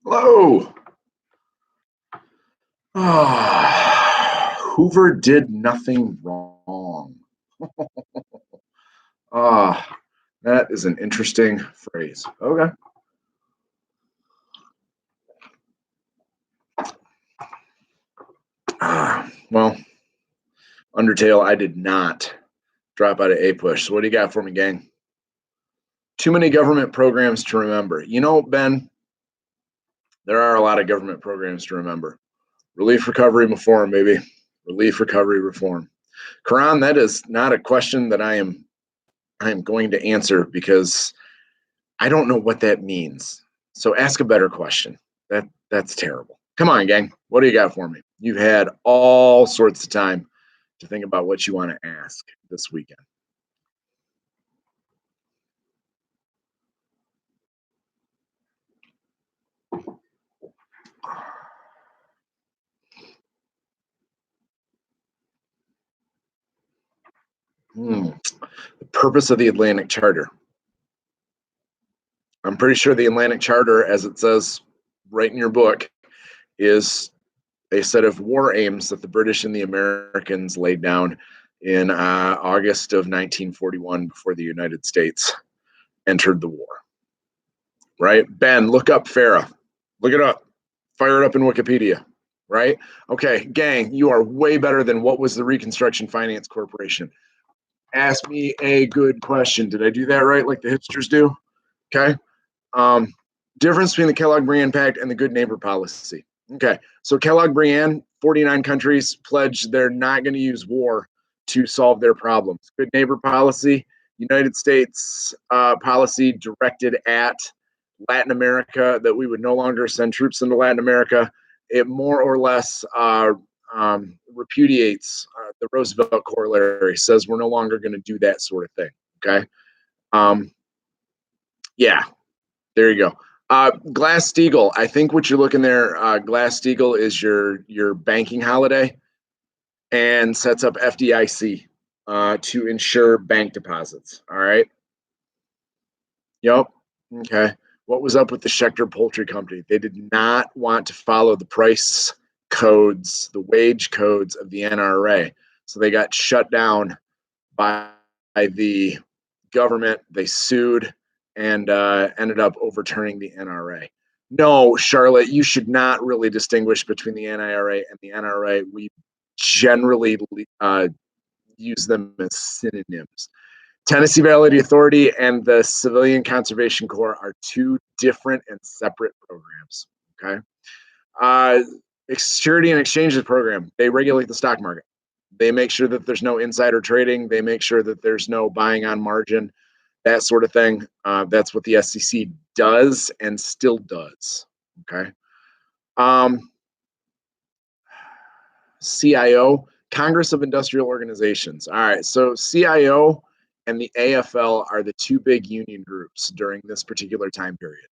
Hello. Hoover did nothing wrong. That is an interesting phrase. Okay. Well, Undertale, I did not drop out of A-Push. So what do you got for me, gang? Too many government programs to remember. You know, Ben, there are a lot of government programs to remember. Relief, recovery, reform, baby. Relief, recovery, reform. Karan, that is not a question that I am going to answer because I don't know what that means. So ask a better question. That's terrible. Come on, gang. What do you got for me? You've had all sorts of time to think about what you want to ask this weekend. The purpose of the Atlantic Charter. I'm pretty sure the Atlantic Charter, as it says right in your book, is a set of war aims that the British and the Americans laid down in August of 1941 before the United States entered the war. Right? Ben, look up FARA. Look it up. Fire it up in Wikipedia. Right? Okay, gang, you are way better than what was the Reconstruction Finance Corporation. Ask me a good question. Did I do that right like the hipsters do? Okay. Um, Difference between the Kellogg-Briand Pact and the Good Neighbor Policy. Okay, so Kellogg-Briand, 49 countries pledged they're not going to use war to solve their problems. Good Neighbor Policy, United States policy directed at Latin America, that we would no longer send troops into Latin America. It more or less repudiates the Roosevelt Corollary, says we're no longer going to do that sort of thing. Okay. Um, yeah, there you go. Glass-Steagall. I think what you're looking there, Glass-Steagall is your banking holiday and sets up FDIC to ensure bank deposits. All right. Yep. Okay. What was up with the Schechter Poultry Company? They did not want to follow the price codes, the wage codes of the NRA. So they got shut down by the government. They sued and ended up overturning the NRA. No, Charlotte, you should not really distinguish between the NRA and the NRA. We generally use them as synonyms. Tennessee Valley Authority and the Civilian Conservation Corps are two different and separate programs. Okay. Uh, Security and Exchanges Program, they regulate the stock market. They make sure that there's no insider trading. They make sure that there's no buying on margin, that sort of thing. That's what the SEC does and still does. Okay. Um, CIO, Congress of Industrial Organizations. All right. So CIO and the AFL are the two big union groups during this particular time period.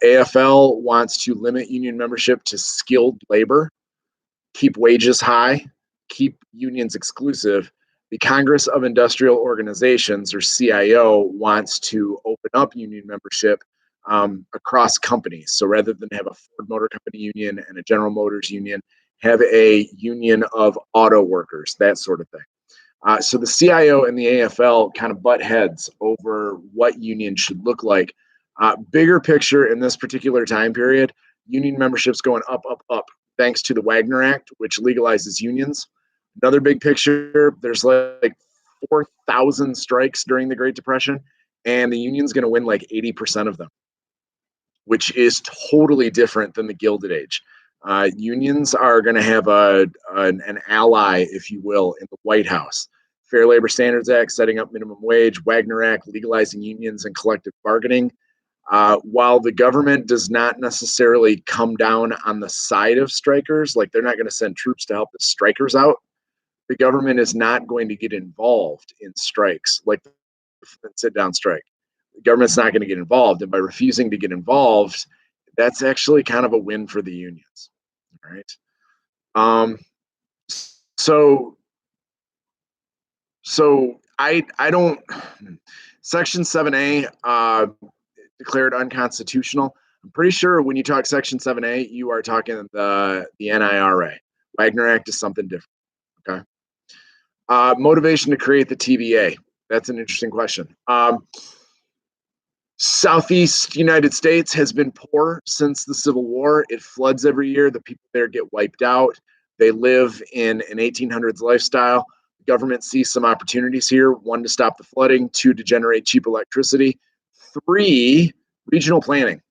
AFL wants to limit union membership to skilled labor, keep wages high, keep unions exclusive. The Congress of Industrial Organizations, or CIO, wants to open up union membership across companies. So rather than have a Ford Motor Company union and a General Motors union, have a union of auto workers, that sort of thing. So the CIO and the AFL kind of butt heads over what union should look like. Bigger picture in this particular time period, union membership's going up, up, up, thanks to the Wagner Act, which legalizes unions. Another big picture, there's like 4,000 strikes during the Great Depression, and the union's going to win like 80% of them, which is totally different than the Gilded Age. Unions are going to have an ally, if you will, in the White House. Fair Labor Standards Act, setting up minimum wage, Wagner Act, legalizing unions and collective bargaining. While the government does not necessarily come down on the side of strikers, like they're not going to send troops to help the strikers out, the government is not going to get involved in strikes like the sit down strike. The government's not going to get involved. And by refusing to get involved, that's actually kind of a win for the unions. All right. Um, so I don't Section 7A declared unconstitutional. I'm pretty sure when you talk Section 7A, you are talking the NIRA. Wagner Act is something different. Okay. Motivation to create the TVA. That's an interesting question. Southeast United States has been poor since the Civil War. It floods every year. The people there get wiped out. They live in an 1800s lifestyle. The government sees some opportunities here. One, to stop the flooding. Two, to generate cheap electricity. Three, regional planning.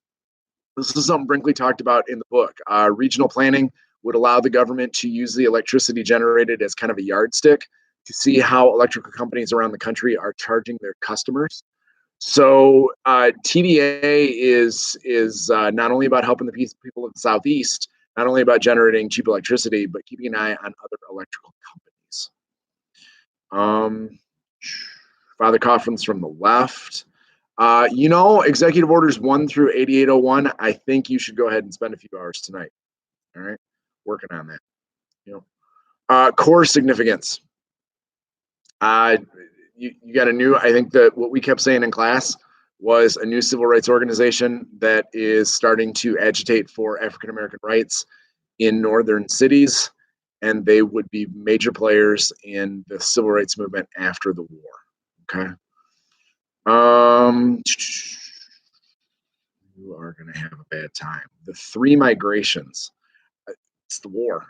This is something Brinkley talked about in the book. Regional planning would allow the government to use the electricity generated as kind of a yardstick to see how electrical companies around the country are charging their customers. So TVA is not only about helping the people of the Southeast, not only about generating cheap electricity, but keeping an eye on other electrical companies. Father Coffin's from the left. Executive Orders 1 through 8801, I think you should go ahead and spend a few hours tonight. All right? Working on that. Core significance. You got a new, I think that what we kept saying in class was a new civil rights organization that is starting to agitate for African American rights in northern cities, and they would be major players in the civil rights movement after the war. Okay. You are going to have a bad time. The three migrations. It's the war.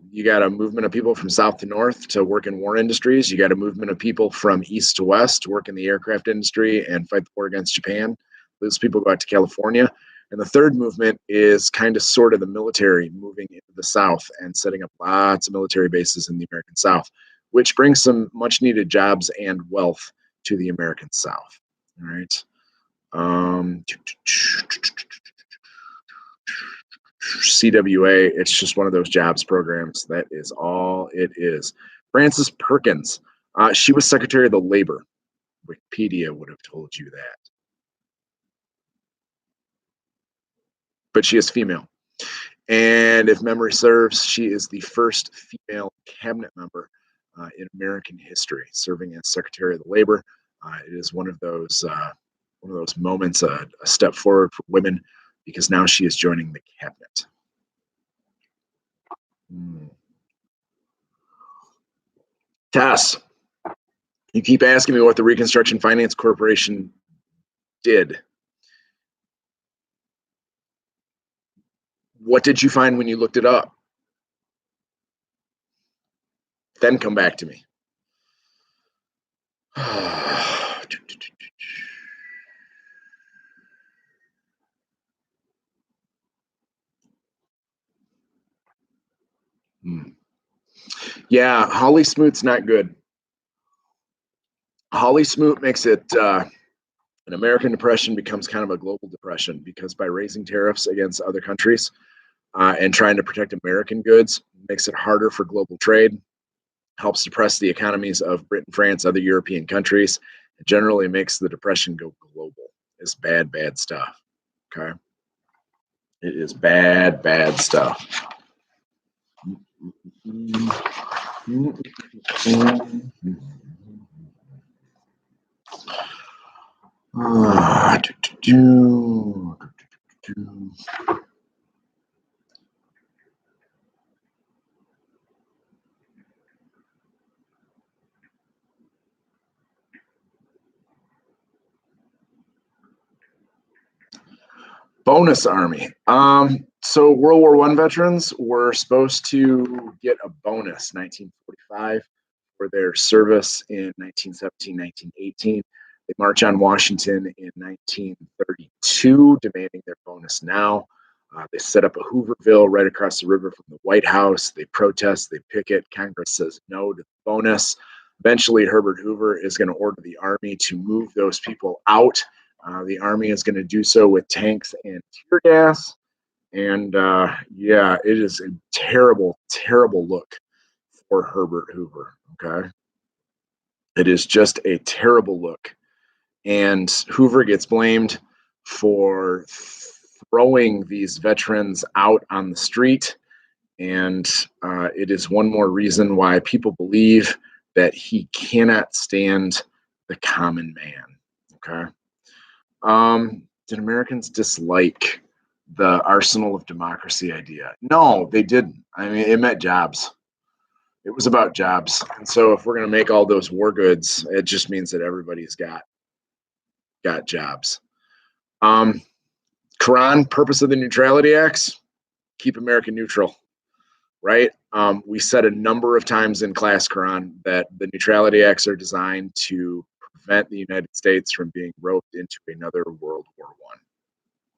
You got a movement of people from south to north to work in war industries. You got a movement of people from east to west to work in the aircraft industry and fight the war against Japan. Those people go out to California. And the third movement is kind of sort of the military moving into the South and setting up lots of military bases in the American South, which brings some much needed jobs and wealth to the American South. All right. CWA, it's just one of those jobs programs. That is all it is. Frances Perkins, she was Secretary of the Labor. Wikipedia would have told you that. But she is female. And if memory serves, she is the first female cabinet member in American history, serving as Secretary of the Labor. It is one of those moments, a step forward for women, because now she is joining the cabinet. Tess, you keep asking me what the Reconstruction Finance Corporation did. What did you find when you looked it up? Then come back to me. Yeah, Hawley Smoot's not good. Hawley Smoot makes it an American depression becomes kind of a global depression, because by raising tariffs against other countries and trying to protect American goods makes it harder for global trade, helps depress the economies of Britain, France, other European countries. It generally makes the depression go global. It's bad, bad stuff. Okay. It is bad, bad stuff. Bonus Army. So World War I veterans were supposed to get a bonus 1945 for their service in 1917, 1918. They march on Washington in 1932, demanding their bonus now. They set up a Hooverville right across the river from the White House. They protest, they picket. Congress says no to the bonus. Eventually, Herbert Hoover is going to order the Army to move those people out. The Army is going to do so with tanks and tear gas. And yeah, it is a terrible, terrible look for Herbert Hoover. Okay. It is just a terrible look. And Hoover gets blamed for throwing these veterans out on the street. And it is one more reason why people believe that he cannot stand the common man. Okay. Did Americans dislike the arsenal of democracy idea? No, they didn't. I mean, it meant jobs. It was about jobs. And so if we're going to make all those war goods, it just means that everybody's got jobs. Quran, purpose of the Neutrality Acts, keep America neutral, right? We said a number of times in class, Quran, that the Neutrality Acts are designed to prevent the United States from being roped into another World War I.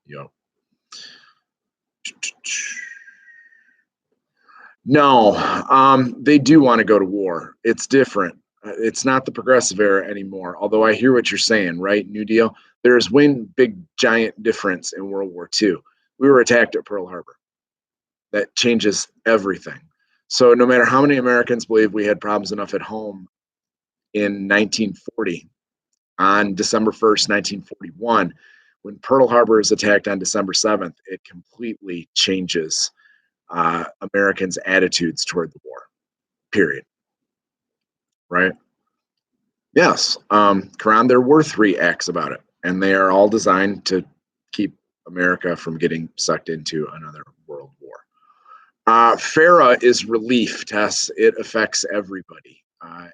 Yep. No, they do want to go to war. It's different. It's not the progressive era anymore. Although I hear what you're saying, right? New Deal. There's one big giant difference in World War II. We were attacked at Pearl Harbor. That changes everything. So no matter how many Americans believe we had problems enough at home in 1940, on December 1st, 1941, when Pearl Harbor is attacked on December 7th, it completely changes Americans' attitudes toward the war, period. Right? Yes. Quran, there were 3 acts about it, and they are all designed to keep America from getting sucked into another world war. FARA is relief, Tess. It affects everybody.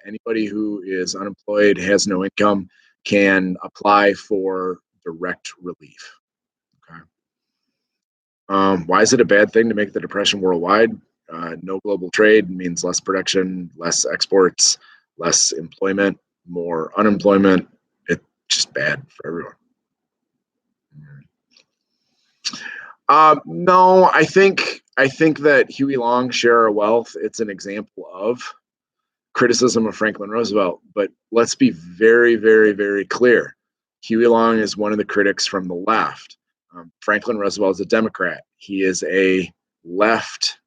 Anybody who is unemployed, has no income, can apply for direct relief. Okay. Why is it a bad thing to make the Depression worldwide? No global trade means less production, less exports, less employment, more unemployment. It's just bad for everyone. No, I think that Huey Long, Share Our Wealth, it's an example of criticism of Franklin Roosevelt. But let's be very, very, very clear. Huey Long is one of the critics from the left. Franklin Roosevelt is a Democrat. He is a left.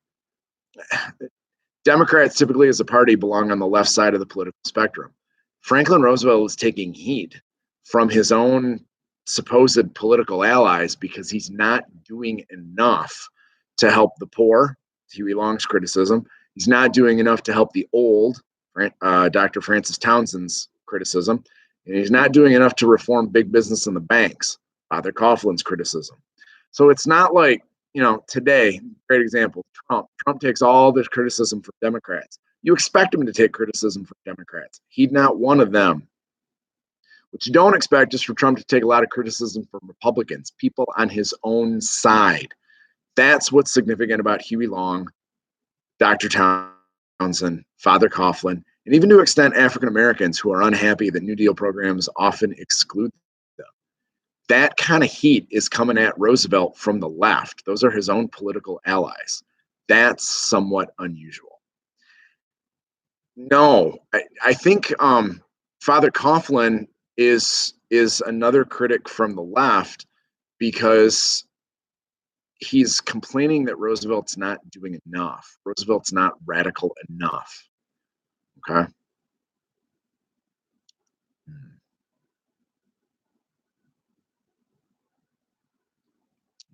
Democrats typically, as a party, belong on the left side of the political spectrum. Franklin Roosevelt is taking heat from his own supposed political allies because he's not doing enough to help the poor. Huey Long's criticism. He's not doing enough to help the old. Dr. Francis Townsend's criticism. And he's not doing enough to reform big business and the banks. Father Coughlin's criticism. So it's not like, today, great example, Trump. Trump takes all this criticism from Democrats. You expect him to take criticism from Democrats. He's not one of them. What you don't expect is for Trump to take a lot of criticism from Republicans, people on his own side. That's what's significant about Huey Long, Dr. Townsend, Father Coughlin, and even to an extent African Americans who are unhappy that New Deal programs often exclude them. That kind of heat is coming at Roosevelt from the left. Those are his own political allies. That's somewhat unusual. No, I think Father Coughlin is another critic from the left because he's complaining that Roosevelt's not doing enough. Roosevelt's not radical enough. Okay.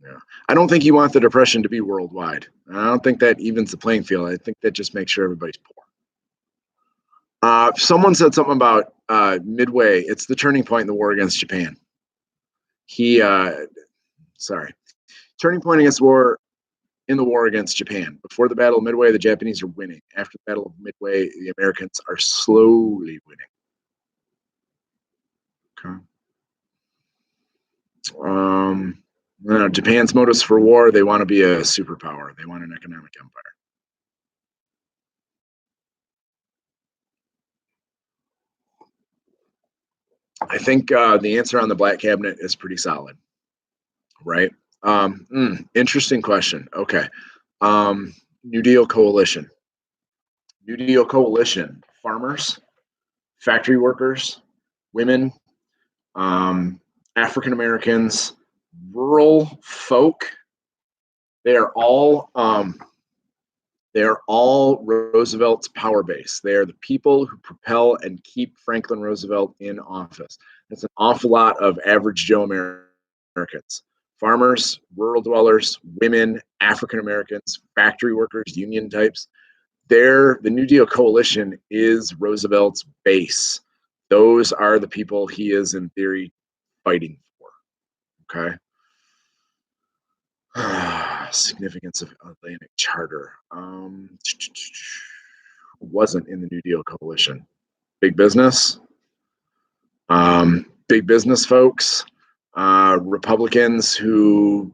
Yeah. I don't think you want the Depression to be worldwide. I don't think that evens the playing field. I think that just makes sure everybody's poor. Someone said something about Midway. It's the turning point in the war against Japan. Turning point against war in the war against Japan. Before the Battle of Midway, the Japanese are winning. After the Battle of Midway, the Americans are slowly winning. Okay. Japan's motives for war, they want to be a superpower. They want an economic empire. I think the answer on the Black Cabinet is pretty solid, right? Interesting question. Okay. New Deal coalition. New Deal coalition. Farmers, factory workers, women, African Americans, rural folk. They are all Roosevelt's power base. They are the people who propel and keep Franklin Roosevelt in office. That's an awful lot of average Joe Americans. Farmers, rural dwellers, women, African Americans, factory workers, union types. The New Deal coalition is Roosevelt's base. Those are the people he is, in theory, fighting for. Okay. Significance of Atlantic Charter. Wasn't in the New Deal coalition. Big business. Big business folks. Republicans who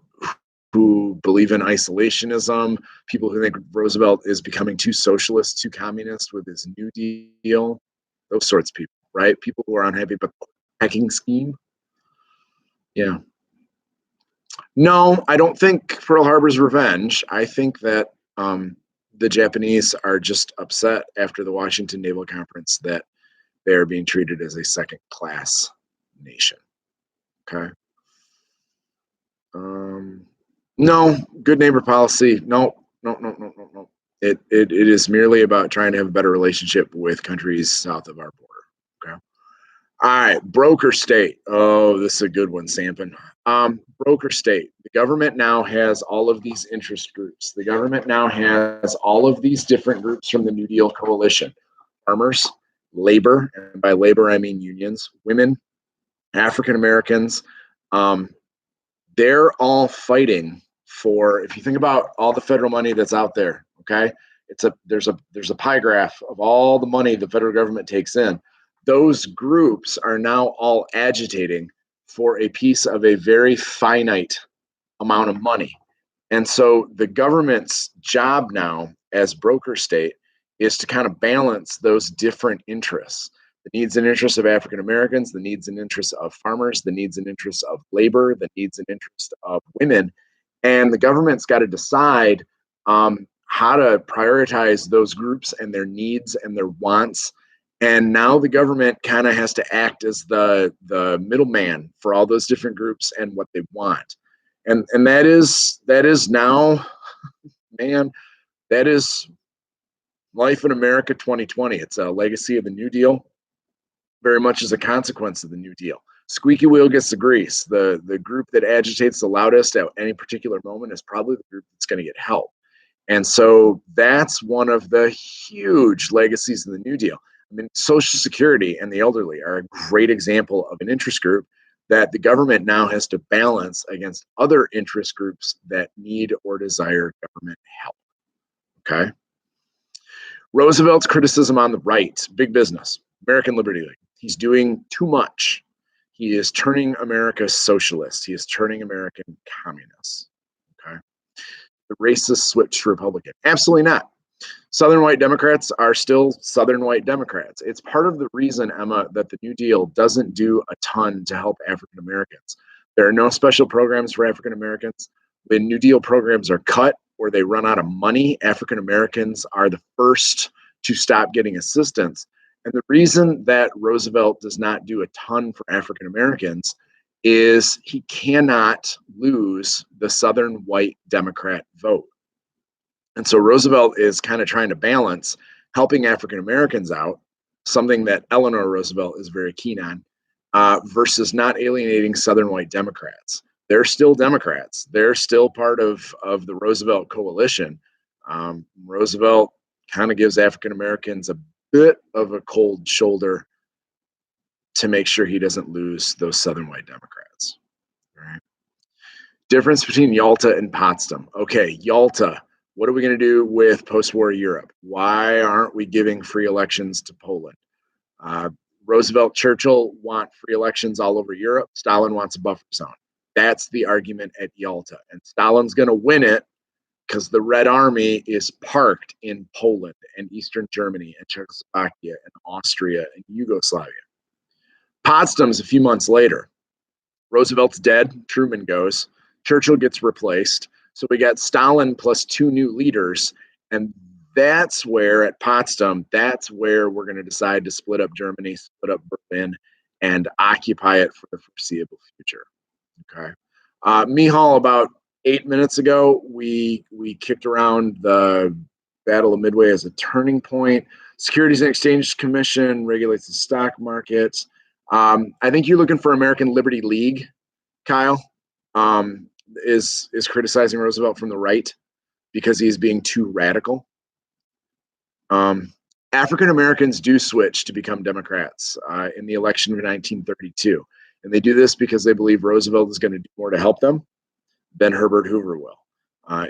believe in isolationism, people who think Roosevelt is becoming too socialist, too communist with his New Deal, those sorts of people, right? People who are unhappy about the hacking scheme. Yeah. No, I don't think Pearl Harbor's revenge. I think that the Japanese are just upset after the Washington Naval Conference that they are being treated as a second-class nation. Okay. No, good neighbor policy. No, no, no, no, no, no. It is merely about trying to have a better relationship with countries south of our border. Okay. All right, broker state. Oh, this is a good one, Sampin. Broker state. The government now has all of these interest groups. The government now has all of these different groups from the New Deal coalition: farmers, labor, and by labor I mean unions, women, African Americans. They're all fighting for. If you think about all the federal money that's out there, okay, there's a pie graph of all the money the federal government takes in. Those groups are now all agitating for a piece of a very finite amount of money. And so the government's job now as broker state is to kind of balance those different interests: the needs and interests of African Americans, the needs and interests of farmers, the needs and interests of labor, the needs and interests of women. And the government's got to decide how to prioritize those groups and their needs and their wants. And now the government kind of has to act as the middleman for all those different groups and what they want. And that is now, man, that is life in America 2020. It's a legacy of the New Deal, very much as a consequence of the New Deal. Squeaky wheel gets the grease. The group that agitates the loudest at any particular moment is probably the group that's going to get help. And so that's one of the huge legacies of the New Deal. I mean, Social Security and the elderly are a great example of an interest group that the government now has to balance against other interest groups that need or desire government help. Okay. Roosevelt's criticism on the right, big business, American Liberty League. He's doing too much. He is turning America socialist. He is turning American communist. Okay. The racist switch to Republican. Absolutely not. Southern white Democrats are still Southern white Democrats. It's part of the reason, Emma, that the New Deal doesn't do a ton to help African Americans. There are no special programs for African Americans. When New Deal programs are cut or they run out of money, African Americans are the first to stop getting assistance. And the reason that Roosevelt does not do a ton for African Americans is he cannot lose the Southern white Democrat vote. And so Roosevelt is kind of trying to balance helping African Americans out, something that Eleanor Roosevelt is very keen on, versus not alienating Southern white Democrats. They're still Democrats. They're still part of the Roosevelt coalition. Roosevelt kind of gives African Americans a bit of a cold shoulder to make sure he doesn't lose those Southern white Democrats. All right. Difference between Yalta and Potsdam. Okay, Yalta. What are we going to do with post-war Europe? Why aren't we giving free elections to Poland? Roosevelt, Churchill want free elections all over Europe. Stalin wants a buffer zone. That's the argument at Yalta. And Stalin's going to win it because the Red Army is parked in Poland and Eastern Germany and Czechoslovakia and Austria and Yugoslavia. Potsdam's a few months later. Roosevelt's dead. Truman goes. Churchill gets replaced. So we got Stalin plus two new leaders. And that's where at Potsdam, that's where we're going to decide to split up Germany, split up Berlin, and occupy it for the foreseeable future. Okay. Mihal, about 8 minutes ago, we kicked around the Battle of Midway as a turning point. Securities and Exchange Commission regulates the stock market. I think you're looking for American Liberty League, Kyle, is criticizing Roosevelt from the right because he's being too radical. African Americans do switch to become Democrats in the election of 1932. And they do this because they believe Roosevelt is going to do more to help them than Herbert Hoover will.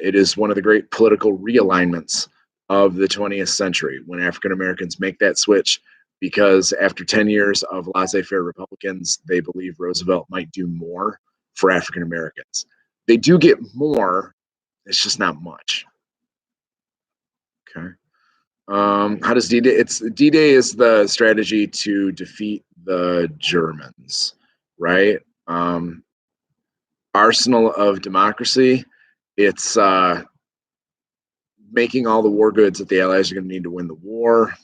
It is one of the great political realignments of the 20th century when African Americans make that switch, because after 10 years of laissez-faire Republicans, they believe Roosevelt might do more for African Americans. They do get more, it's just not much. Okay. How does D-Day? D-Day is the strategy to defeat the Germans, right? Arsenal of democracy. It's making all the war goods that the Allies are going to need to win the war.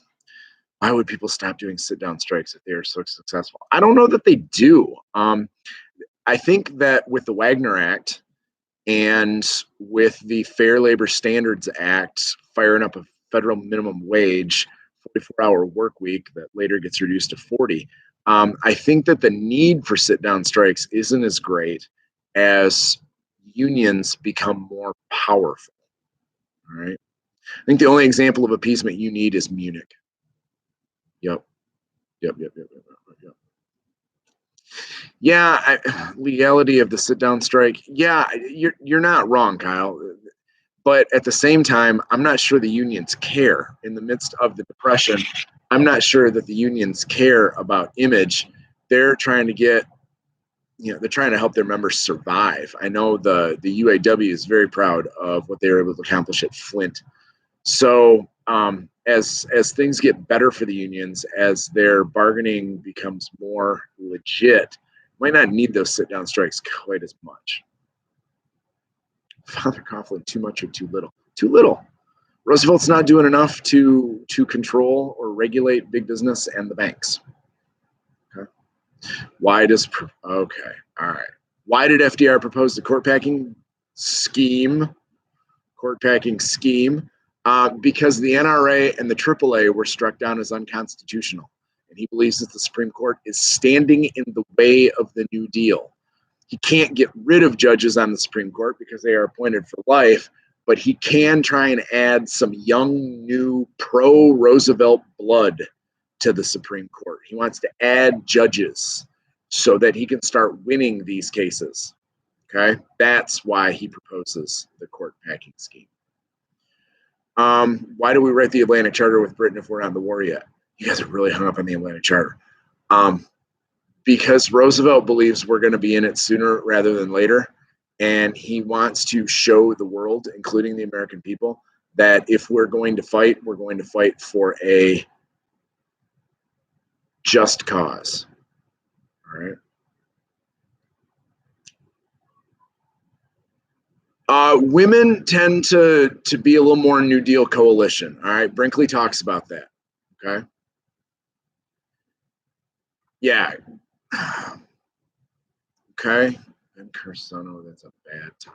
Why would people stop doing sit-down strikes if they are so successful? I don't know that they do. I think that with the Wagner Act and with the Fair Labor Standards Act firing up a federal minimum wage, 44-hour work week that later gets reduced to 40, I think that the need for sit-down strikes isn't as great as unions become more powerful. All right. I think the only example of appeasement you need is Munich. Yep. Yeah, legality of the sit-down strike. Yeah, you're not wrong, Kyle. But at the same time, I'm not sure the unions care. In the midst of the Depression, I'm not sure that the unions care about image. They're trying to get, they're trying to help their members survive. I know the UAW is very proud of what they were able to accomplish at Flint. So as things get better for the unions, as their bargaining becomes more legit, might not need those sit-down strikes quite as much. Father Coughlin, too much or too little? Too little. Roosevelt's not doing enough to control or regulate big business and the banks. Okay. Why does okay? All right. Why did FDR propose the court packing scheme? Because the NRA and the AAA were struck down as unconstitutional, and he believes that the Supreme Court is standing in the way of the New Deal. He can't get rid of judges on the Supreme Court because they are appointed for life, but he can try and add some young, new, pro-Roosevelt blood to the Supreme Court. He wants to add judges so that he can start winning these cases. Okay? That's why he proposes the court packing scheme. Why do we write the Atlantic Charter with Britain if we're not in the war yet? You guys are really hung up on the Atlantic Charter. Because Roosevelt believes we're going to be in it sooner rather than later. And he wants to show the world, including the American people, that if we're going to fight for a just cause. All right. Women tend to be a little more New Deal coalition. All right. Brinkley talks about that. Okay. Yeah. Okay. And Cursano, that's a bad time.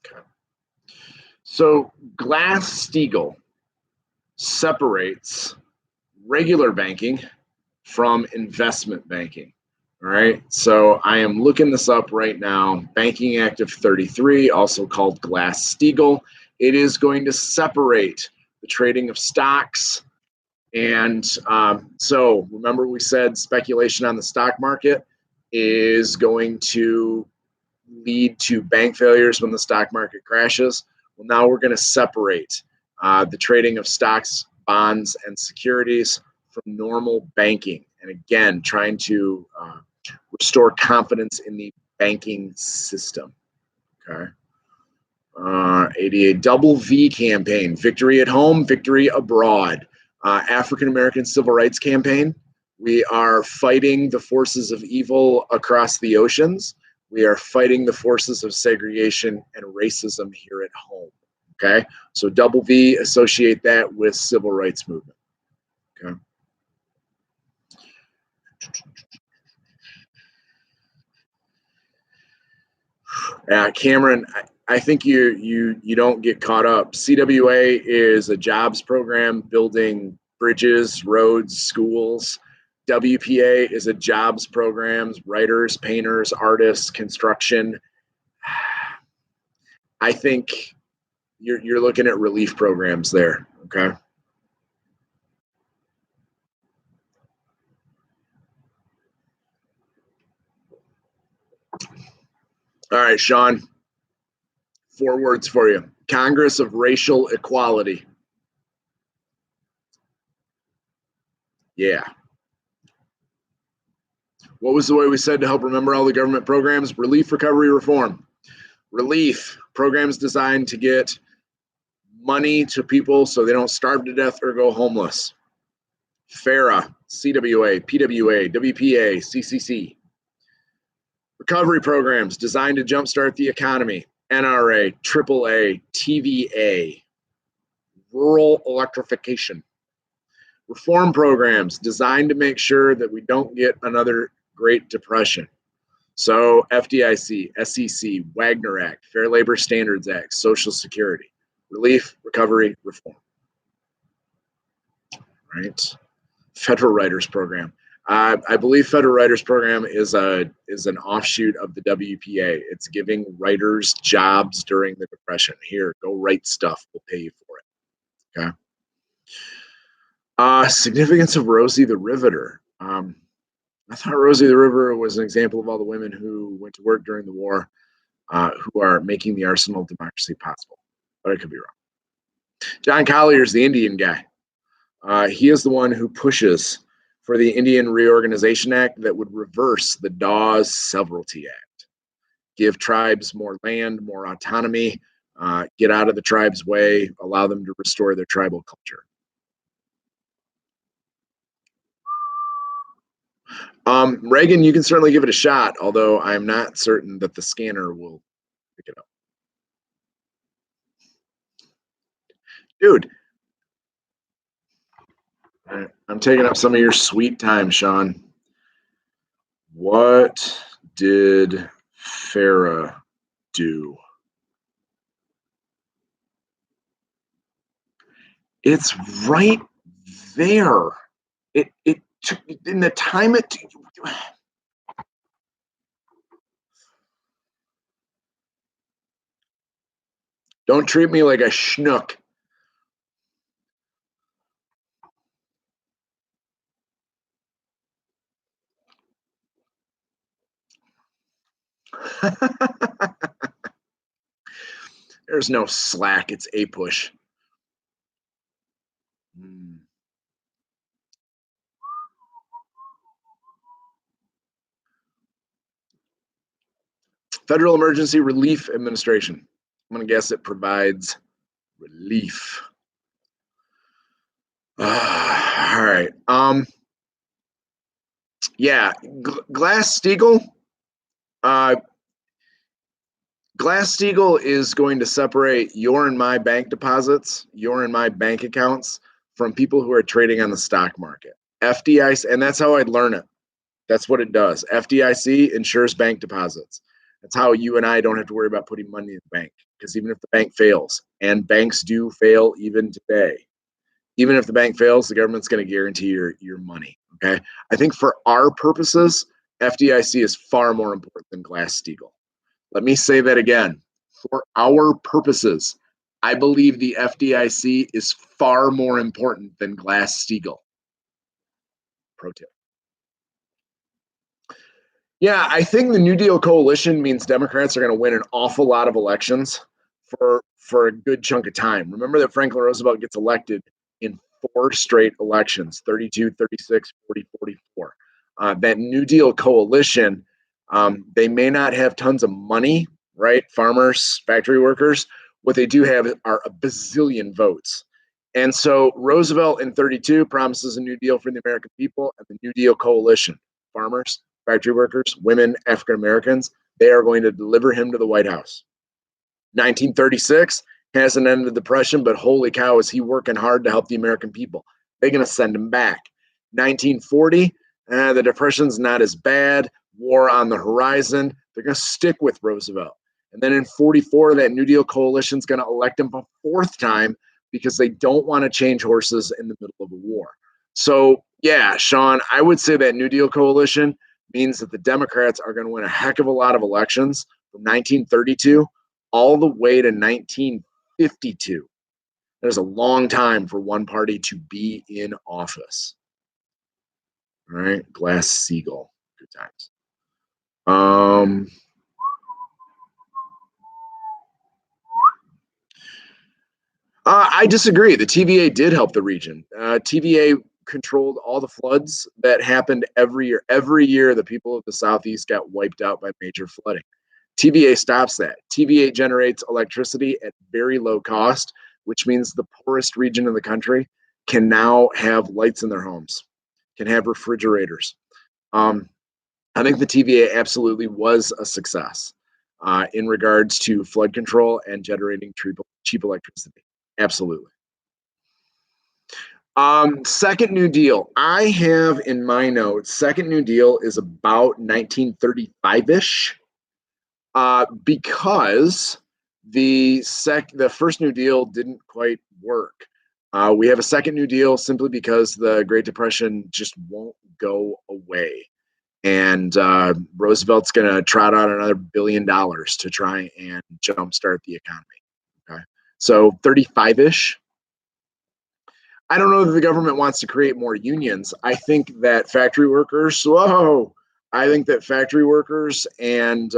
Okay. So Glass-Steagall separates regular banking from investment banking. All right. So I am looking this up right now. Banking Act of 33, also called Glass-Steagall. It is going to separate the trading of stocks. And so remember we said speculation on the stock market is going to lead to bank failures when the stock market crashes. Well, now we're going to separate the trading of stocks, bonds, and securities from normal banking. And again, trying to restore confidence in the banking system. Okay. 88 Double V campaign, victory at home, victory abroad. African American Civil Rights Campaign. We are fighting the forces of evil across the oceans. We are fighting the forces of segregation and racism here at home. Okay, so Double V, associate that with civil rights movement. Okay. Cameron, I think you don't get caught up. CWA is a jobs program building bridges, roads, schools. WPA is a jobs program, writers, painters, artists, construction. I think you're looking at relief programs there. Okay. All right, Sean. 4 words for you: Congress of Racial Equality. Yeah. What was the way we said to help remember all the government programs? Relief, recovery, reform. Relief programs designed to get money to people so they don't starve to death or go homeless. FARA, CWA, PWA, WPA, CCC. Recovery programs designed to jumpstart the economy. NRA, AAA, TVA. Rural electrification. Reform programs designed to make sure that we don't get another Great Depression. So FDIC, SEC, Wagner Act, Fair Labor Standards Act, Social Security. Relief, recovery, reform. Right? Federal Writers Program. I believe Federal Writers Program is an offshoot of the WPA. It's giving writers jobs during the Depression. Here, go write stuff. We'll pay you for it. Okay. Significance of Rosie the Riveter. I thought Rosie the Riveter was an example of all the women who went to work during the war, who are making the arsenal of democracy possible. But I could be wrong. John Collier's the Indian guy. He is the one who pushes for the Indian Reorganization Act that would reverse the Dawes Severalty Act, give tribes more land, more autonomy, get out of the tribe's way, allow them to restore their tribal culture. Reagan, you can certainly give it a shot, although I'm not certain that the scanner will pick it up. Dude, I'm taking up some of your sweet time, Sean. What did Farah do? It's right there. It took in the time it. Don't treat me like a schnook. There's no slack. It's a push. Federal Emergency Relief Administration. I'm going to guess it provides relief. All right. Yeah, Glass-Steagall. Glass-Steagall is going to separate your and my bank deposits, your and my bank accounts from people who are trading on the stock market. FDIC, and that's how I'd learn it. That's what it does. FDIC insures bank deposits. That's how you and I don't have to worry about putting money in the bank, because even if the bank fails, and banks do fail even today, even if the bank fails, the government's going to guarantee your money. Okay. I think for our purposes, FDIC is far more important than Glass-Steagall. Let me say that again. For our purposes, I believe the FDIC is far more important than Glass-Steagall. Pro tip. Yeah, I think the New Deal coalition means Democrats are going to win an awful lot of elections for a good chunk of time. Remember that Franklin Roosevelt gets elected in 4 straight elections: 32, 36, 40, 44. That New Deal coalition, they may not have tons of money, right? Farmers, factory workers. What they do have are a bazillion votes. And so Roosevelt in 32 promises a New Deal for the American people, and the New Deal coalition, farmers, factory workers, women, African Americans, they are going to deliver him to the White House. 1936 hasn't ended the Depression, but holy cow, is he working hard to help the American people. They're going to send him back. 1940, the Depression's not as bad, war on the horizon. They're going to stick with Roosevelt. And then in 44, that New Deal coalition's going to elect him a 4th time because they don't want to change horses in the middle of a war. So, yeah, Sean, I would say that New Deal coalition means that the Democrats are going to win a heck of a lot of elections from 1932 all the way to 1952. There's a long time for one party to be in office. All right, Glass-Steagall, good times. I disagree. The TVA did help the region. TVA controlled all the floods that happened every year. Every year, the people of the Southeast got wiped out by major flooding. TVA stops that. TVA generates electricity at very low cost, which means the poorest region of the country can now have lights in their homes, can have refrigerators. I think the TVA absolutely was a success in regards to flood control and generating cheap electricity. Absolutely. Second New Deal. I have in my notes, Second New Deal is about 1935-ish, because the first New Deal didn't quite work. We have a Second New Deal simply because the Great Depression just won't go away. And Roosevelt's going to trot out another $1 billion to try and jumpstart the economy. Okay, so 35-ish. I don't know that the government wants to create more unions. I think that factory workers, and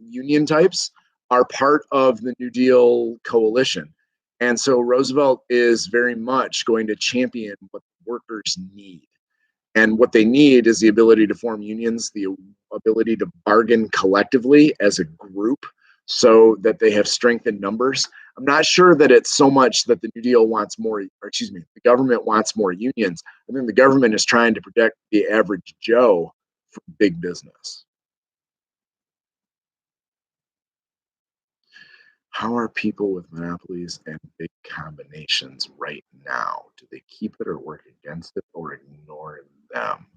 union types are part of the New Deal coalition. And so Roosevelt is very much going to champion what workers need. And what they need is the ability to form unions, the ability to bargain collectively as a group so that they have strength in numbers. I'm not sure that it's so much that the New Deal wants more, the government wants more unions. I think the government is trying to protect the average Joe from big business. How are people with monopolies and big combinations right now? Do they keep it or work against it or ignore them?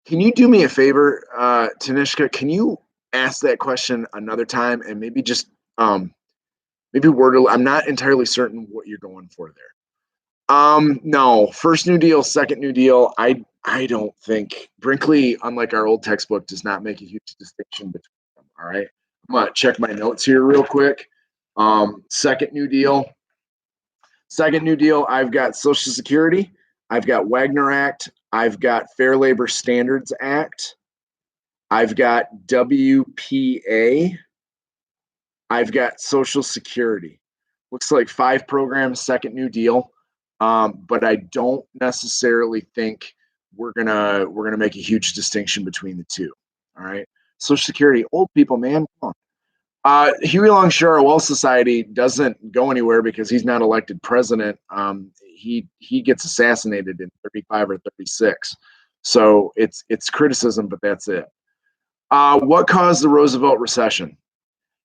Can you do me a favor, Tanishka? Can you ask that question another time and maybe just maybe word it? I'm not entirely certain what you're going for there. No, first New Deal, second New Deal. I don't think Brinkley, unlike our old textbook, does not make a huge distinction between them. All right, I'm gonna check my notes here real quick. Second New Deal. Second New Deal. I've got Social Security. I've got Wagner Act. I've got Fair Labor Standards Act. I've got WPA. I've got Social Security. Looks like 5 programs, second New Deal. But I don't necessarily think we're gonna make a huge distinction between the two. All right. Social Security, old people, man. Come on. Huey Long Sure Wealth Society doesn't go anywhere because he's not elected president. He gets assassinated in 35 or 36. So it's criticism, but that's it. What caused the Roosevelt recession?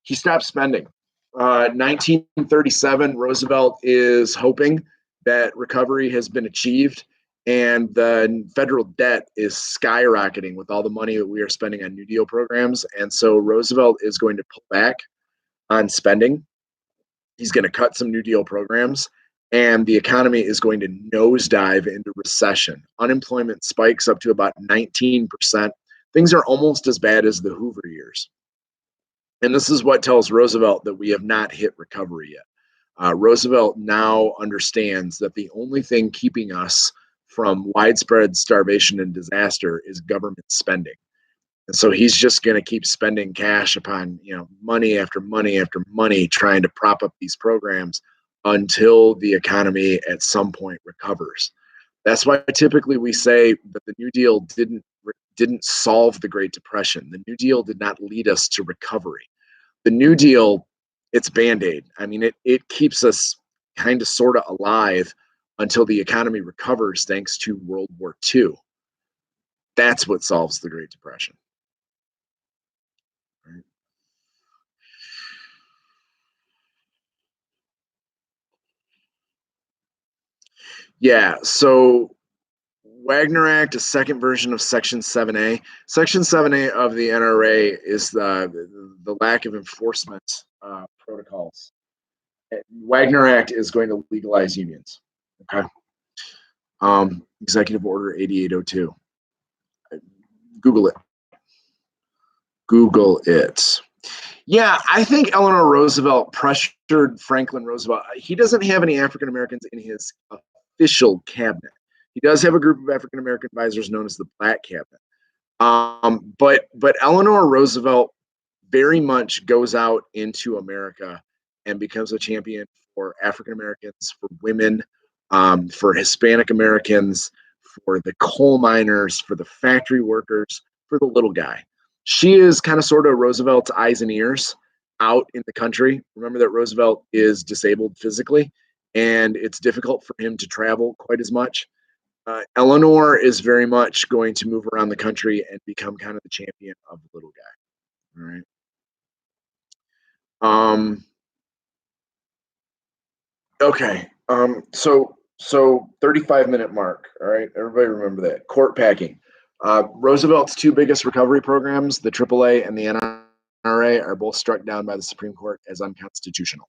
He stopped spending. 1937, Roosevelt is hoping that recovery has been achieved and the federal debt is skyrocketing with all the money that we are spending on New Deal programs. And so Roosevelt is going to pull back on spending. He's going to cut some New Deal programs, and the economy is going to nosedive into recession. Unemployment spikes up to about 19%. Things are almost as bad as the Hoover years. And this is what tells Roosevelt that we have not hit recovery yet. Roosevelt now understands that the only thing keeping us from widespread starvation and disaster is government spending. And so he's just going to keep spending cash upon, money after money after money, trying to prop up these programs until the economy at some point recovers. That's why typically we say that the New Deal didn't solve the Great Depression. The New Deal did not lead us to recovery. The New Deal, it's Band-Aid. I mean, it keeps us kind of sort of alive until the economy recovers thanks to World War II. That's what solves the Great Depression. Right? Yeah, so Wagner Act, a second version of Section 7A. Section 7A of the NRA is the lack of enforcement protocols. Wagner Act is going to legalize unions. Okay. Executive Order 8802. Google it. Google it. Yeah, I think Eleanor Roosevelt pressured Franklin Roosevelt. He doesn't have any African Americans in his official cabinet. He does have a group of African American advisors known as the Black Cabinet. But Eleanor Roosevelt very much goes out into America and becomes a champion for African Americans, for women, for Hispanic Americans, for the coal miners, for the factory workers, for the little guy. She is kind of sort of Roosevelt's eyes and ears out in the country. Remember that Roosevelt is disabled physically, and it's difficult for him to travel quite as much. Eleanor is very much going to move around the country and become kind of the champion of the little guy. All right. Okay. So 35-minute mark. All right. Everybody remember that. Court packing. Roosevelt's two biggest recovery programs, the AAA and the NRA, are both struck down by the Supreme Court as unconstitutional.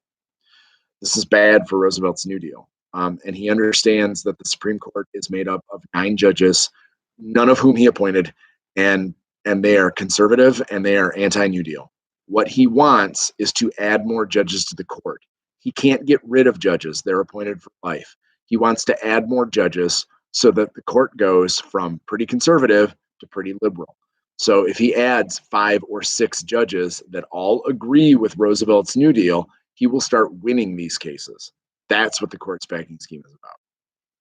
This is bad for Roosevelt's New Deal. And he understands that the Supreme Court is made up of 9 judges, none of whom he appointed, and they are conservative and they are anti-New Deal. What he wants is to add more judges to the court. He can't get rid of judges. They're appointed for life. He wants to add more judges so that the court goes from pretty conservative to pretty liberal. So if he adds 5 or 6 judges that all agree with Roosevelt's New Deal, he will start winning these cases. That's what the court's packing scheme is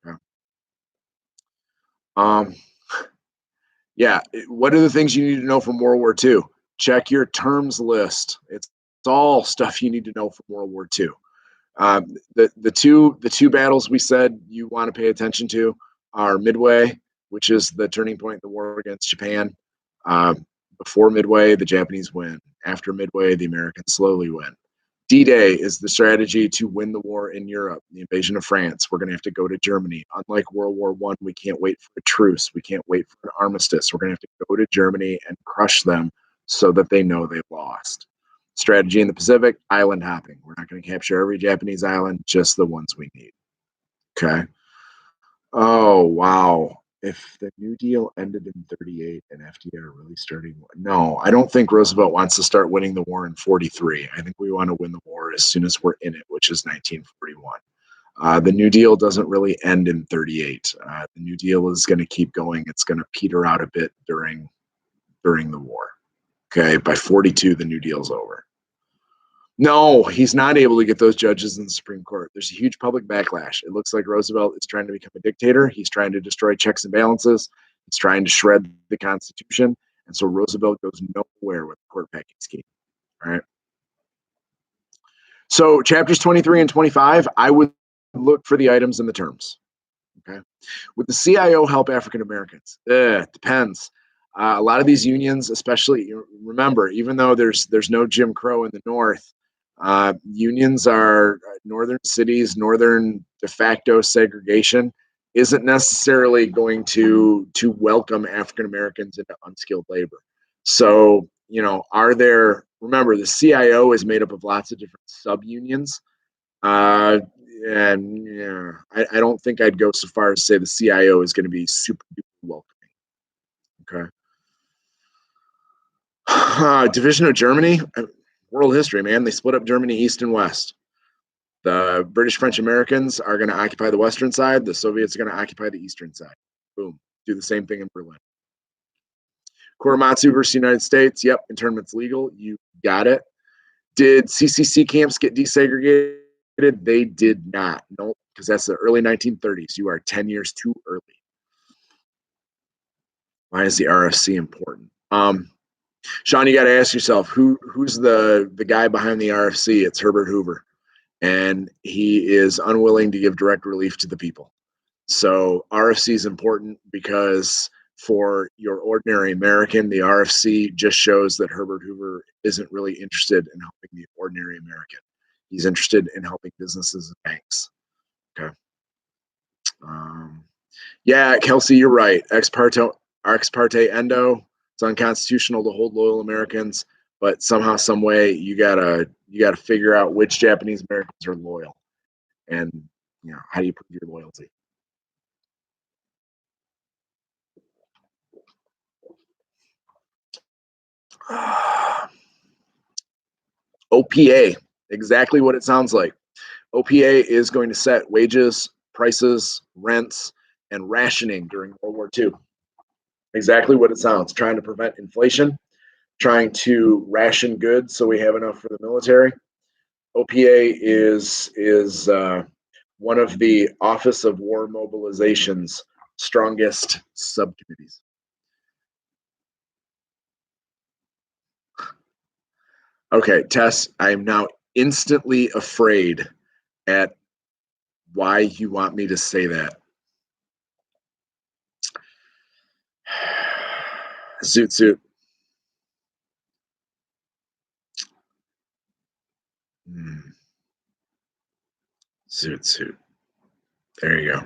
about. Okay. Yeah. What are the things you need to know from World War II? Check your terms list. It's all stuff you need to know from World War II. The two battles we said you want to pay attention to are Midway, which is the turning point in the war against Japan. Before Midway, the Japanese win. After Midway, the Americans slowly win. D-Day is the strategy to win the war in Europe, the invasion of France. We're going to have to go to Germany. Unlike World War I, we can't wait for a truce. We can't wait for an armistice. We're going to have to go to Germany and crush them so that they know they've lost. Strategy in the Pacific, island hopping. We're not going to capture every Japanese island, just the ones we need. Okay. Oh, wow. If the New Deal ended in 38 and FDR really starting, no, I don't think Roosevelt wants to start winning the war in 43. I think we want to win the war as soon as we're in it, which is 1941. The New Deal doesn't really end in 38. The New Deal is going to keep going. It's going to peter out a bit during the war. Okay, by 42, the New Deal's over. No, he's not able to get those judges in the Supreme Court. There's a huge public backlash. It looks like Roosevelt is trying to become a dictator. He's trying to destroy checks and balances. He's trying to shred the Constitution. And so Roosevelt goes nowhere with the court packing scheme. All right. So chapters 23 and 25, I would look for the items and the terms. Okay. Would the CIO help African Americans? Depends. A lot of these unions, especially, remember, even though there's no Jim Crow in the North, unions are northern cities, northern de facto segregation isn't necessarily going to welcome African Americans into unskilled labor. So, remember, the CIO is made up of lots of different sub-unions. And yeah, I don't think I'd go so far as to say the CIO is going to be super welcoming. Okay. Division of Germany, world history, man. They split up Germany east and west. The British French Americans are going to occupy the western side. The Soviets are going to occupy the eastern side. Boom. Do the same thing in Berlin. Korematsu versus United States. Yep, internment's legal. You got it. Did CCC camps get desegregated? They did not. No, because that's the early 1930s. You are 10 years too early. Why is the RFC important? Sean, you got to ask yourself who's the guy behind the RFC? It's Herbert Hoover, and he is unwilling to give direct relief to the people. So RFC is important because for your ordinary American, the RFC just shows that Herbert Hoover isn't really interested in helping the ordinary American. He's interested in helping businesses and banks. Okay. Yeah, Kelsey, you're right. Ex parte endo. It's unconstitutional to hold loyal Americans, but somehow, some way, you gotta figure out which Japanese Americans are loyal, and how do you prove your loyalty? OPA, exactly what it sounds like. OPA is going to set wages, prices, rents, and rationing during World War II. Exactly what it sounds. Trying to prevent inflation, trying to ration goods so we have enough for the military. OPA is one of the Office of War Mobilization's strongest subcommittees. Okay, Tess, I am now instantly afraid at why you want me to say that. Zoot suit. Zoot suit. There you go.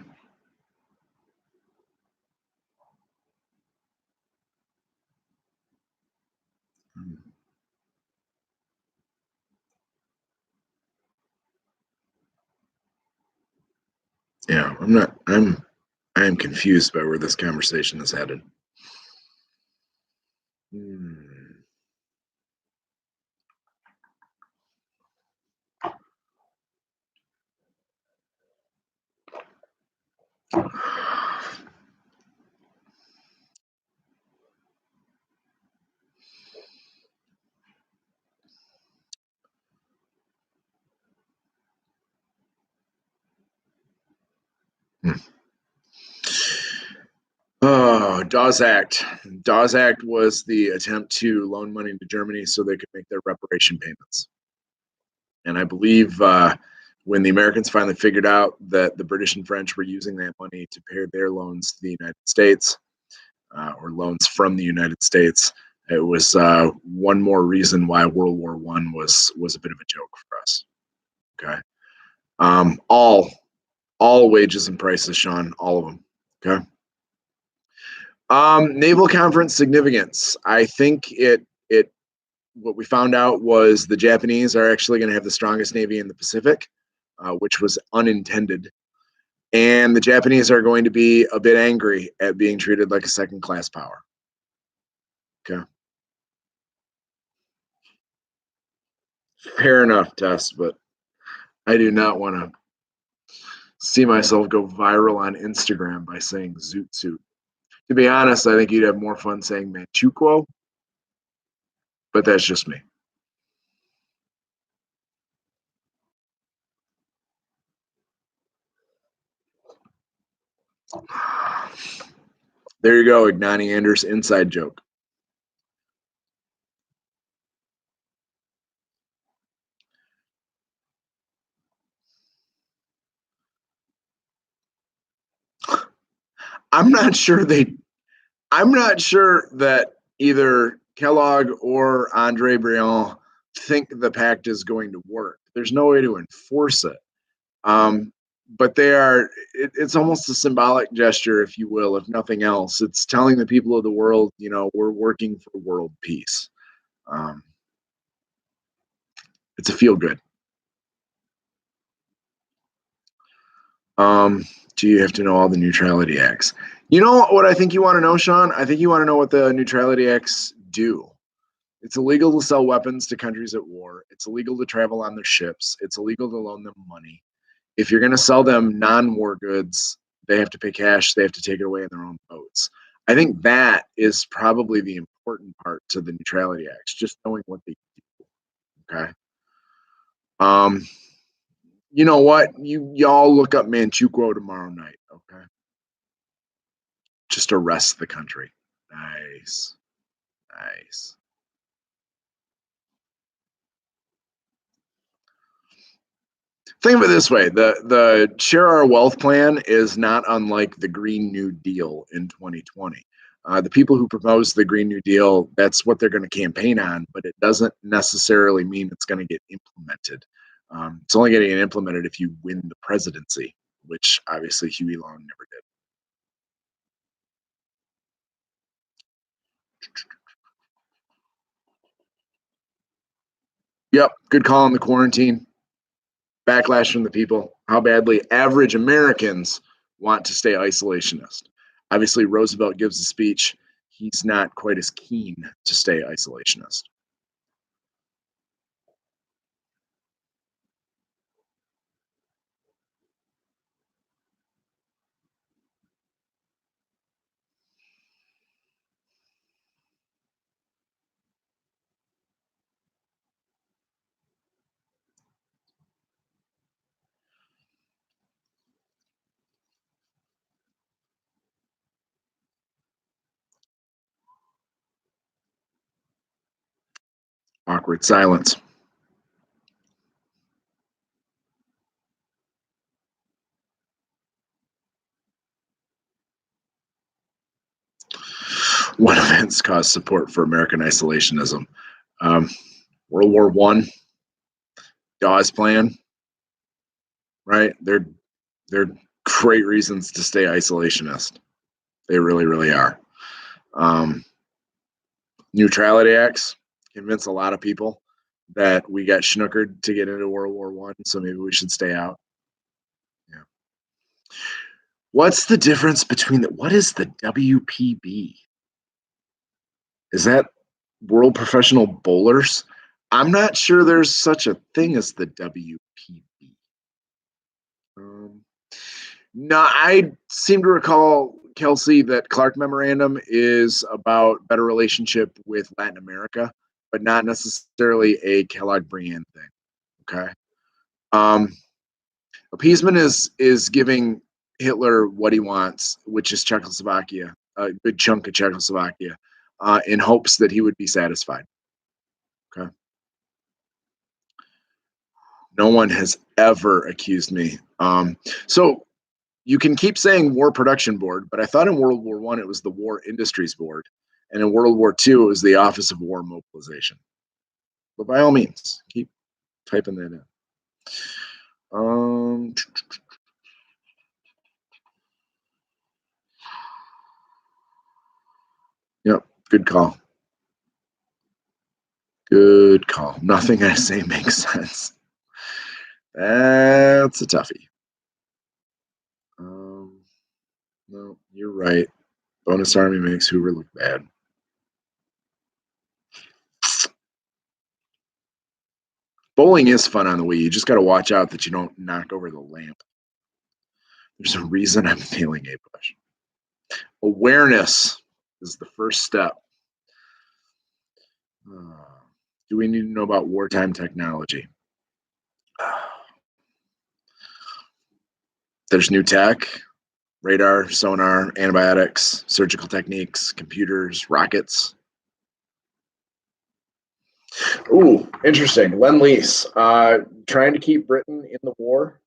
Yeah, I am confused by where this conversation is headed. Hmm. Oh, Dawes Act. Dawes Act was the attempt to loan money to Germany so they could make their reparation payments. And I believe when the Americans finally figured out that the British and French were using that money to pay their loans to the United States, or loans from the United States, it was one more reason why World War I was a bit of a joke for us. Okay, all wages and prices, Sean, all of them. Okay. Naval conference significance. I think it what we found out was the Japanese are actually going to have the strongest navy in the Pacific, which was unintended. And the Japanese are going to be a bit angry at being treated like a second class power. Okay. Fair enough, Tess, but I do not want to see myself go viral on Instagram by saying zoot suit. To be honest, I think you'd have more fun saying Manchukuo, but that's just me. There you go, Ignani Anders inside joke. I'm not sure they. I'm not sure that either Kellogg or Andre Briand think the pact is going to work. There's no way to enforce it. But they are. It's almost a symbolic gesture, if you will, if nothing else. It's telling the people of the world, we're working for world peace. Um, it's a feel good. Um, do you have to know all the neutrality acts? You know what I think you want to know, Sean? I think you want to know what the neutrality acts do. It's illegal to sell weapons to countries at war. It's illegal to travel on their ships. It's illegal to loan them money. If you're going to sell them non-war goods, they have to pay cash. They have to take it away in their own boats. I think that is probably the important part to the neutrality acts, just knowing what they do. Okay. Um, you know what? Y'all look up Manchukuo tomorrow night. Okay. Just arrest the country. Nice. Nice. Think of it this way: the Share Our Wealth plan is not unlike the Green New Deal in 2020. The people who propose the Green New Deal, that's what they're going to campaign on, but it doesn't necessarily mean it's going to get implemented. It's only going to get implemented if you win the presidency, which obviously Huey Long never did. Yep, good call on the quarantine. Backlash from the people. How badly average Americans want to stay isolationist. Obviously, Roosevelt gives a speech. he's not quite as keen to stay isolationist. Awkward silence. What events caused support for American isolationism? Um, World War One, Dawes Plan, right? They're great reasons to stay isolationist. They really, really are. Um, Neutrality acts convince a lot of people that we got schnookered to get into World War One, so maybe we should stay out. Yeah. What's the difference between what is the WPB? Is that World Professional Bowlers? I'm not sure there's such a thing as the WPB. Um, no, I seem to recall, Kelsey, that Clark Memorandum is about better relationship with Latin America, but not necessarily a Kellogg-Briand thing. Okay. Um, Appeasement is giving Hitler what he wants, which is Czechoslovakia, a good chunk of Czechoslovakia, in hopes that he would be satisfied. Okay. No one has ever accused me. So you can keep saying War Production Board, but I thought in World War One it was the War Industries Board, and in World War Two it was the Office of War Mobilization. But by all means, keep typing that in. Um, yep, good call. Good call. Nothing I say makes sense. That's a toughie. Um, no, you're right. Bonus Army makes Hoover look bad. Bowling is fun on the Wii. You just got to watch out that you don't knock over the lamp. There's a reason I'm feeling a push. Awareness is the first step. Do we need to know about wartime technology? There's new tech, radar, sonar, antibiotics, surgical techniques, computers, rockets. Ooh, interesting. Lend-Lease, trying to keep Britain in the war,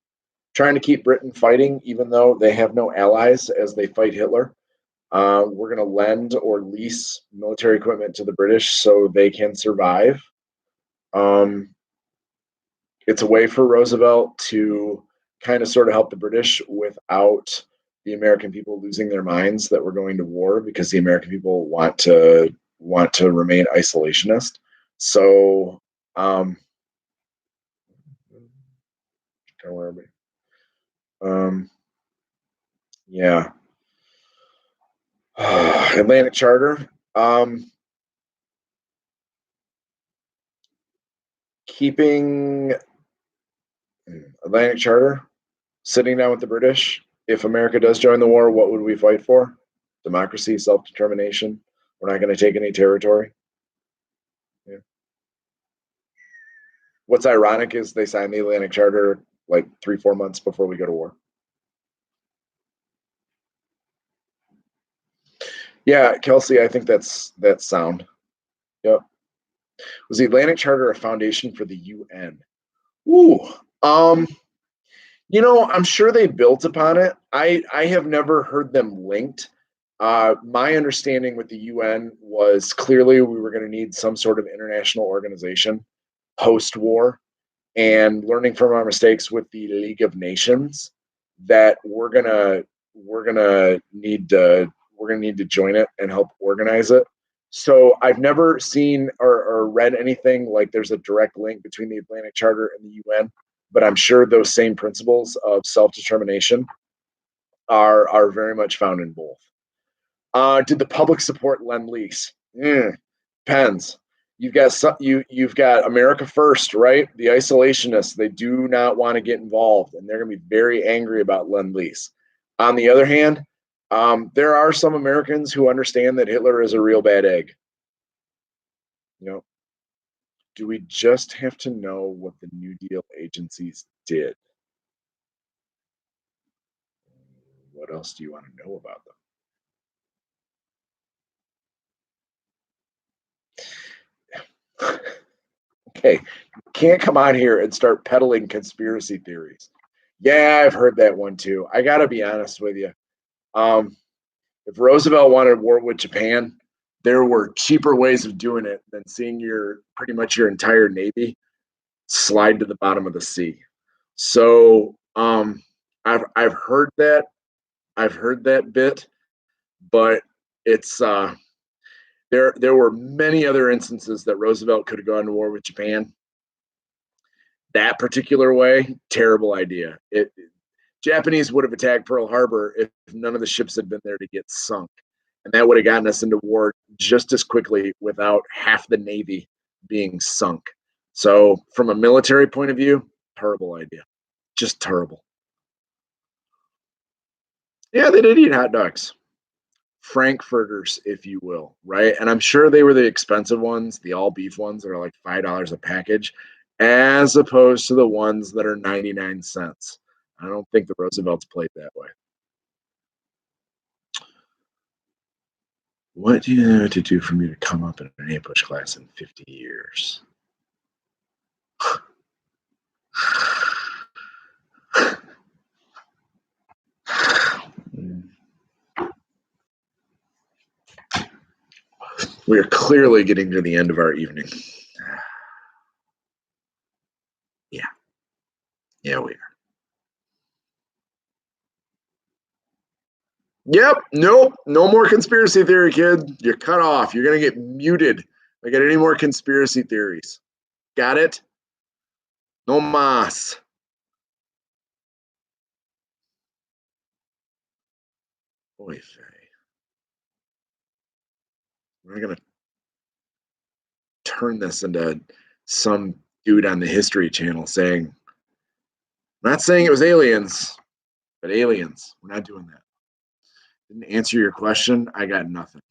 trying to keep Britain fighting, even though they have no allies as they fight Hitler. We're going to lend or lease military equipment to the British so they can survive. It's a way for Roosevelt to kind of sort of help the British without the American people losing their minds that we're going to war, because the American people want to remain isolationist. So, where are we? Yeah. Atlantic Charter. Keeping Atlantic Charter, sitting down with the British. If America does join the war, what would we fight for? Democracy, self-determination. We're not going to take any territory. Yeah. What's ironic is they signed the Atlantic Charter like 3-4 months before we go to war. Yeah, Kelsey, I think that's sound. Yep. Was the Atlantic Charter a foundation for the UN? Ooh, I'm sure they built upon it. I have never heard them linked. My understanding with the UN was clearly we were going to need some sort of international organization post-war, and learning from our mistakes with the League of Nations, that we're gonna need to join it and help organize it. So I've never seen or read anything like there's a direct link between the Atlantic Charter and the UN, but I'm sure those same principles of self-determination are very much found in both. Did the public support Lend-Lease? Depends. You've got America First, right? The isolationists, they do not want to get involved, and they're going to be very angry about Lend-Lease. On the other hand, there are some Americans who understand that Hitler is a real bad egg. You know, do we just have to know what the New Deal agencies did? What else do you want to know about them? Okay, can't come out here and start peddling conspiracy theories. Yeah, I've heard that one too. I got to be honest with you. Um, if Roosevelt wanted war with Japan, there were cheaper ways of doing it than seeing your pretty much your entire navy slide to the bottom of the sea. So I've heard that. I've heard that bit, but it's there were many other instances that Roosevelt could have gone to war with Japan. That particular way, terrible idea. Japanese would have attacked Pearl Harbor if none of the ships had been there to get sunk. And that would have gotten us into war just as quickly without half the Navy being sunk. So, from a military point of view, terrible idea. Just terrible. Yeah, they did eat hot dogs. Frankfurters, if you will, right? And I'm sure they were the expensive ones, the all beef ones that are like $5 a package, as opposed to the ones that are 99 cents. I don't think the Roosevelts played that way. What do you know to do for me to come up in an ambush class in 50 years? We are clearly getting to the end of our evening. Yeah. Yeah, we are. Yep. Nope. No more conspiracy theory, kid. You're cut off. You're going to get muted. I get any more conspiracy theories. Got it? No mas. Oy vey. We're going to turn this into some dude on the History Channel saying, I'm not saying it was aliens, but aliens. We're not doing that. Didn't answer your question. I got nothing.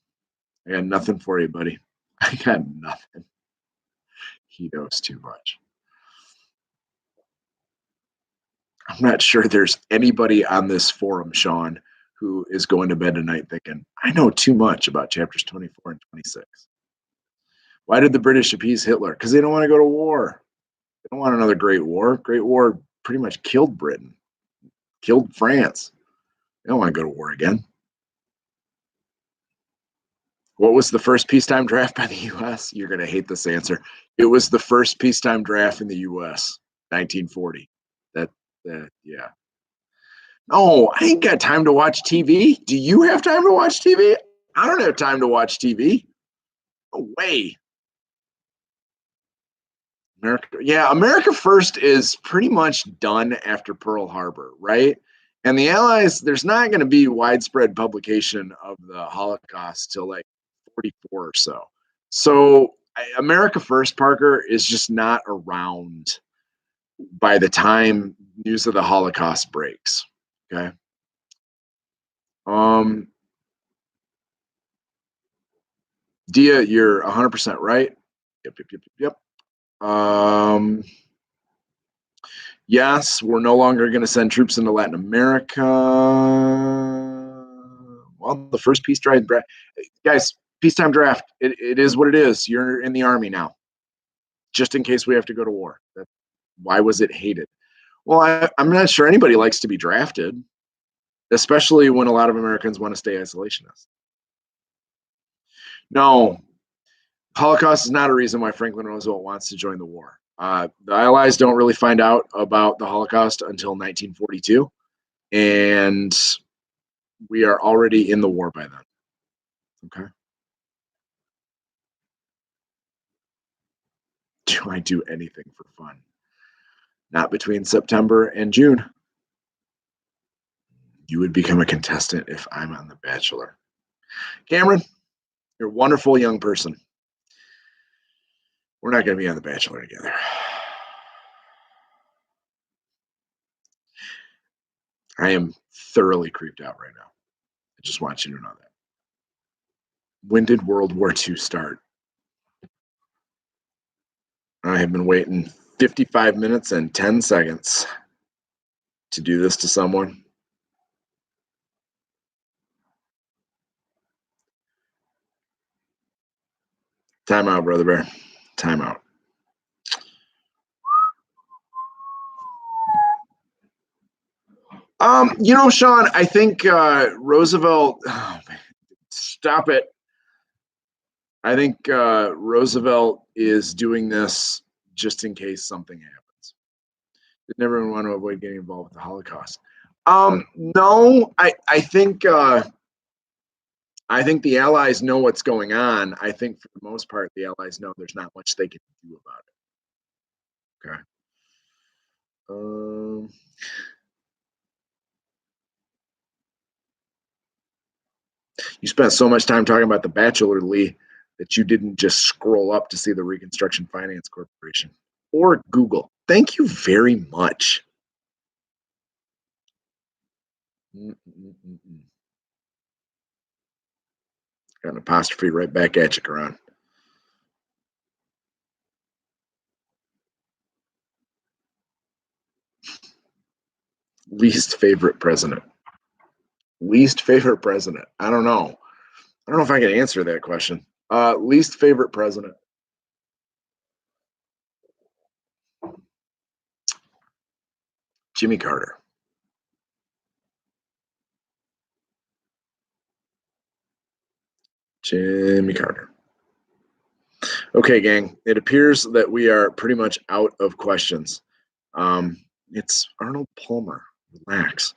I got nothing for you, buddy. I got nothing. He knows too much. I'm not sure there's anybody on this forum, Sean, who is going to bed tonight thinking, I know too much about chapters 24 and 26. Why did the British appease Hitler? Because they don't want to go to war. They don't want another Great War. Great War pretty much killed Britain, killed France. They don't want to go to war again. What was the first peacetime draft by the U.S.? You're going to hate this answer. It was the first peacetime draft in the U.S., 1940. Yeah. No, I ain't got time to watch TV. Do you have time to watch TV? I don't have time to watch TV. No way. America First is pretty much done after Pearl Harbor, right? And the Allies, there's not going to be widespread publication of the Holocaust till like 44 or so. So America First, Parker, is just not around by the time news of the Holocaust breaks. Okay. Um, Dia, you're 100% right. Yep. Yes, we're no longer going to send troops into Latin America. Well, the first peacetime draft, guys, peacetime draft. It is what it is. You're in the army now, just in case we have to go to war. Why was it hated? Well, I'm not sure anybody likes to be drafted, especially when a lot of Americans want to stay isolationist. No, Holocaust is not a reason why Franklin Roosevelt wants to join the war. The Allies don't really find out about the Holocaust until 1942, and we are already in the war by then. Okay. Do I do anything for fun? Not between September and June. You would become a contestant if I'm on The Bachelor. Cameron, you're a wonderful young person. We're not going to be on The Bachelor together. I am thoroughly creeped out right now. I just want you to know that. When did World War II start? I have been waiting 55 minutes and 10 seconds to do this to someone. Time out, Brother Bear. Time out. Sean, I think Roosevelt. Oh, man, stop it. I think Roosevelt is doing this just in case something happens. Didn't everyone want to avoid getting involved with the Holocaust? No, I think the Allies know what's going on. I think for the most part, the Allies know there's not much they can do about it. Okay. You spent so much time talking about The Bachelor, Lee, that you didn't just scroll up to see the Reconstruction Finance Corporation or Google. Thank you very much. Got an apostrophe right back at you, Karan. Least favorite president. Least favorite president. I don't know. I don't know if I can answer that question. Least favorite president. Jimmy Carter. Jimmy Carter. Okay, gang. It appears that we are pretty much out of questions. It's Arnold Palmer. Relax.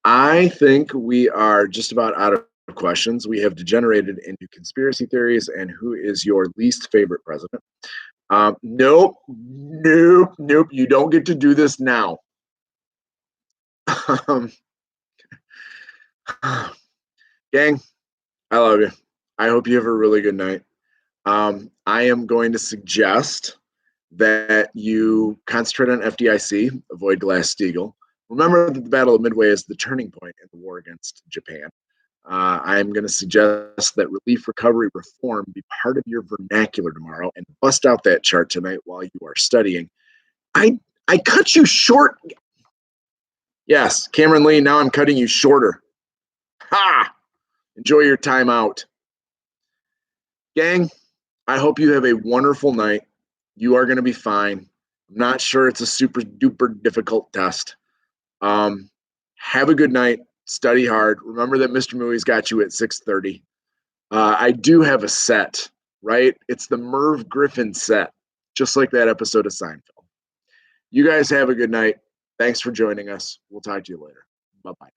I think we are just about out of questions. We have degenerated into conspiracy theories and who is your least favorite president. Nope. You don't get to do this now. Gang, I love you. I hope you have a really good night. I am going to suggest that you concentrate on FDIC, avoid Glass-Steagall. Remember that the Battle of Midway is the turning point in the war against Japan. I'm going to suggest that relief, recovery, reform be part of your vernacular tomorrow and bust out that chart tonight while you are studying. I cut you short. Yes, Cameron Lee, now I'm cutting you shorter. Ha! Enjoy your time out. Gang, I hope you have a wonderful night. You are going to be fine. I'm not sure it's a super duper difficult test. Have a good night. Study hard. Remember that Mr. Mooey's got you at 6:30. I do have a set, right? It's the Merv Griffin set, just like that episode of Seinfeld. You guys have a good night. Thanks for joining us. We'll talk to you later. Bye-bye.